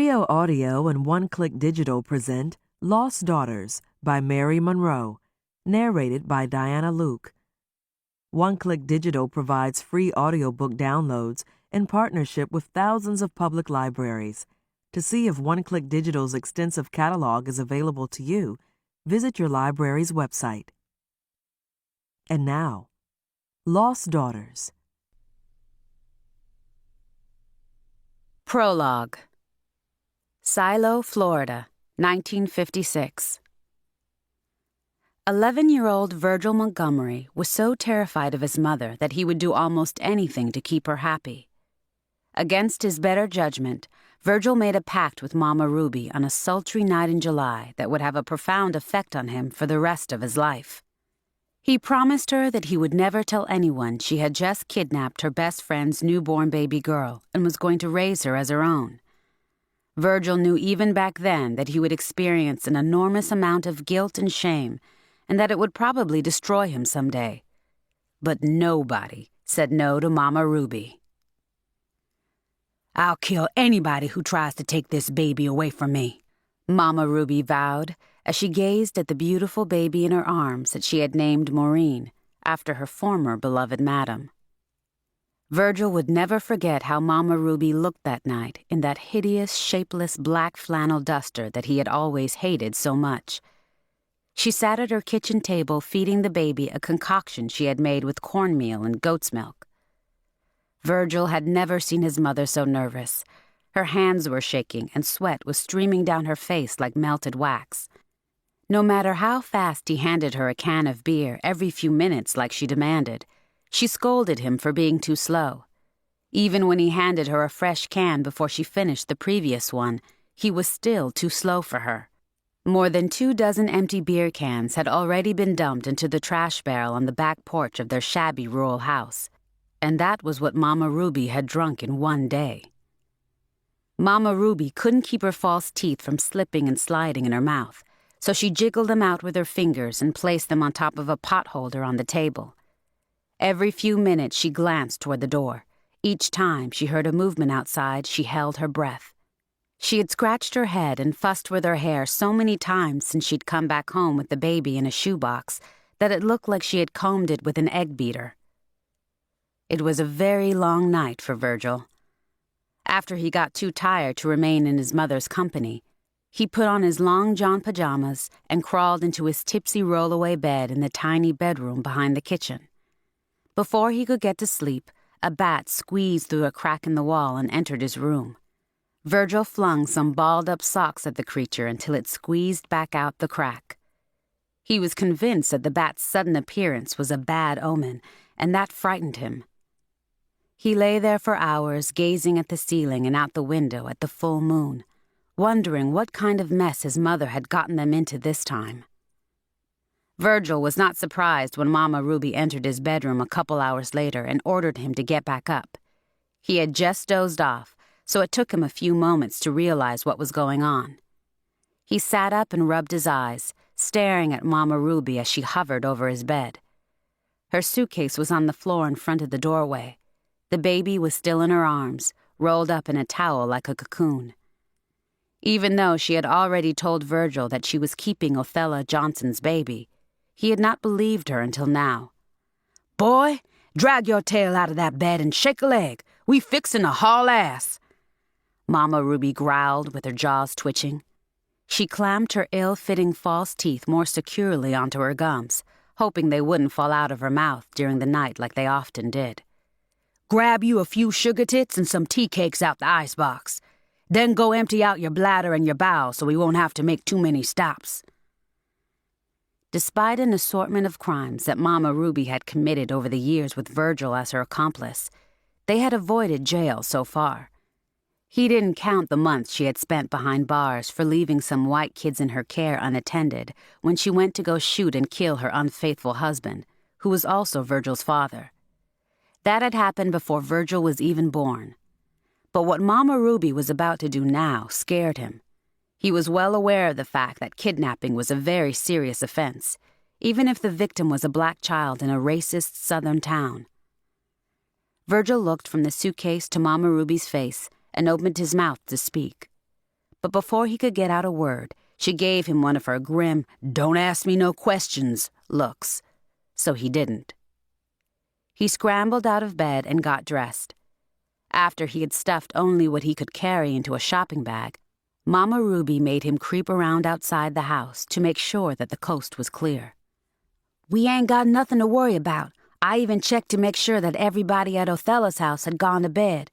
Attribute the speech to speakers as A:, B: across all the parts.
A: Trio Audio and One Click Digital present Lost Daughters by Mary Monroe, narrated by Diana Luke. One Click Digital provides free audiobook downloads in partnership with thousands of public libraries. To see if One Click Digital's extensive catalog is available to you, visit your library's website. And now, Lost Daughters.
B: Prologue. Silo, Florida, 1956. 11-year-old Virgil Montgomery was so terrified of his mother that he would do almost anything to keep her happy. Against his better judgment, Virgil made a pact with Mama Ruby on a sultry night in July that would have a profound effect on him for the rest of his life. He promised her that he would never tell anyone she had just kidnapped her best friend's newborn baby girl and was going to raise her as her own. Virgil knew even back then that he would experience an enormous amount of guilt and shame, and that it would probably destroy him someday. But nobody said no to Mama Ruby. "I'll kill anybody who tries to take this baby away from me," Mama Ruby vowed as she gazed at the beautiful baby in her arms that she had named Maureen, after her former beloved madam. Virgil would never forget how Mama Ruby looked that night in that hideous, shapeless black flannel duster that he had always hated so much. She sat at her kitchen table feeding the baby a concoction she had made with cornmeal and goat's milk. Virgil had never seen his mother so nervous. Her hands were shaking and sweat was streaming down her face like melted wax. No matter how fast he handed her a can of beer every few minutes like she demanded, she scolded him for being too slow. Even when he handed her a fresh can before she finished the previous one, he was still too slow for her. More than 24 empty beer cans had already been dumped into the trash barrel on the back porch of their shabby rural house, and that was what Mama Ruby had drunk in one day. Mama Ruby couldn't keep her false teeth from slipping and sliding in her mouth, so she jiggled them out with her fingers and placed them on top of a pot holder on the table. Every few minutes she glanced toward the door. Each time she heard a movement outside, she held her breath. She had scratched her head and fussed with her hair so many times since she'd come back home with the baby in a shoebox that it looked like she had combed it with an egg beater. It was a very long night for Virgil. After he got too tired to remain in his mother's company, he put on his long john pajamas and crawled into his tipsy roll-away bed in the tiny bedroom behind the kitchen. Before he could get to sleep, a bat squeezed through a crack in the wall and entered his room. Virgil flung some balled-up socks at the creature until it squeezed back out the crack. He was convinced that the bat's sudden appearance was a bad omen, and that frightened him. He lay there for hours, gazing at the ceiling and out the window at the full moon, wondering what kind of mess his mother had gotten them into this time. Virgil was not surprised when Mama Ruby entered his bedroom a couple hours later and ordered him to get back up. He had just dozed off, so it took him a few moments to realize what was going on. He sat up and rubbed his eyes, staring at Mama Ruby as she hovered over his bed. Her suitcase was on the floor in front of the doorway. The baby was still in her arms, rolled up in a towel like a cocoon. Even though she had already told Virgil that she was keeping Othello Johnson's baby, he had not believed her until now. "Boy, drag your tail out of that bed and shake a leg. We fixin' to haul ass," Mama Ruby growled with her jaws twitching. She clamped her ill-fitting false teeth more securely onto her gums, hoping they wouldn't fall out of her mouth during the night like they often did. "Grab you a few sugar tits and some tea cakes out the icebox. Then go empty out your bladder and your bowels so we won't have to make too many stops." Despite an assortment of crimes that Mama Ruby had committed over the years with Virgil as her accomplice, they had avoided jail so far. He didn't count the months she had spent behind bars for leaving some white kids in her care unattended when she went to go shoot and kill her unfaithful husband, who was also Virgil's father. That had happened before Virgil was even born. But what Mama Ruby was about to do now scared him. He was well aware of the fact that kidnapping was a very serious offense, even if the victim was a black child in a racist southern town. Virgil looked from the suitcase to Mama Ruby's face and opened his mouth to speak. but before he could get out a word, she gave him one of her grim, "don't ask me no questions" looks, so he didn't. He scrambled out of bed and got dressed. After he had stuffed only what he could carry into a shopping bag, Mama Ruby made him creep around outside the house to make sure that the coast was clear. "We ain't got nothing to worry about. I even checked to make sure that everybody at Othello's house had gone to bed,"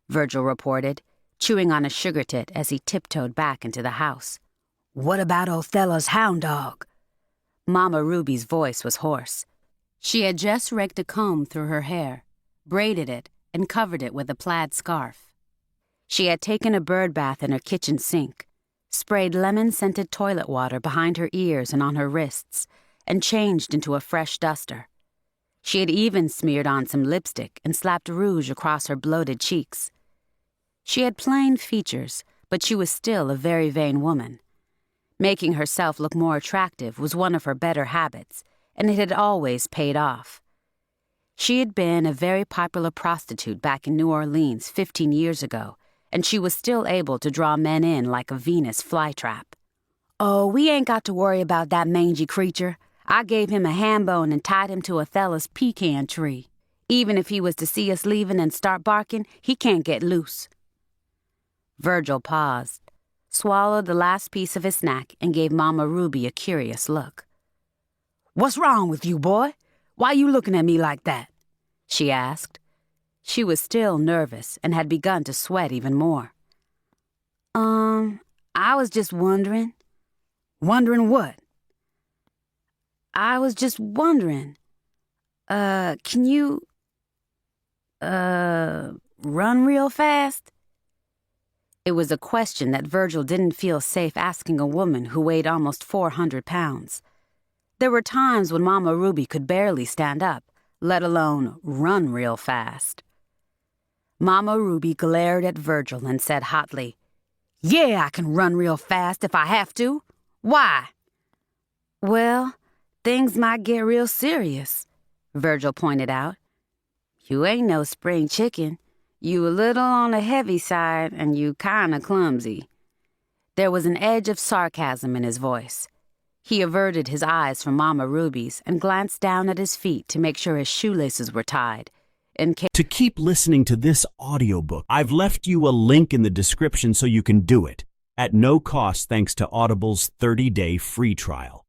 B: Virgil reported, chewing on a sugar tit as he tiptoed back into the house. "What about Othello's hound dog?" Mama Ruby's voice was hoarse. She had just raked a comb through her hair, braided it, and covered it with a plaid scarf. She had taken a bird bath in her kitchen sink, sprayed lemon-scented toilet water behind her ears and on her wrists, and changed into a fresh duster. She had even smeared on some lipstick and slapped rouge across her bloated cheeks. She had plain features, but she was still a very vain woman. Making herself look more attractive was one of her better habits, and it had always paid off. She had been a very popular prostitute back in New Orleans 15 years ago, and she was still able to draw men in like a Venus flytrap. "Oh, we ain't got to worry about that mangy creature. I gave him a ham bone and tied him to Othello's pecan tree. Even if he was to see us leaving and start barking, he can't get loose." Virgil paused, swallowed the last piece of his snack, and gave Mama Ruby a curious look. "What's wrong with you, boy? Why you looking at me like that?" she asked. She was still nervous and had begun to sweat even more. I was just wondering." "Wondering what?" "I was just wondering. Can you, run real fast?" It was a question that Virgil didn't feel safe asking a woman who weighed almost 400 pounds. There were times when Mama Ruby could barely stand up, let alone run real fast. Mama Ruby glared at Virgil and said hotly, "Yeah, I can run real fast if I have to. Why?" "Well, things might get real serious," Virgil pointed out. "You ain't no spring chicken. You a little on the heavy side, and you kinda clumsy." There was an edge of sarcasm in his voice. He averted his eyes from Mama Ruby's and glanced down at his feet to make sure his shoelaces were tied.
C: To keep listening to this audiobook, I've left you a link in the description so you can do it, at no cost thanks to Audible's 30-day free trial.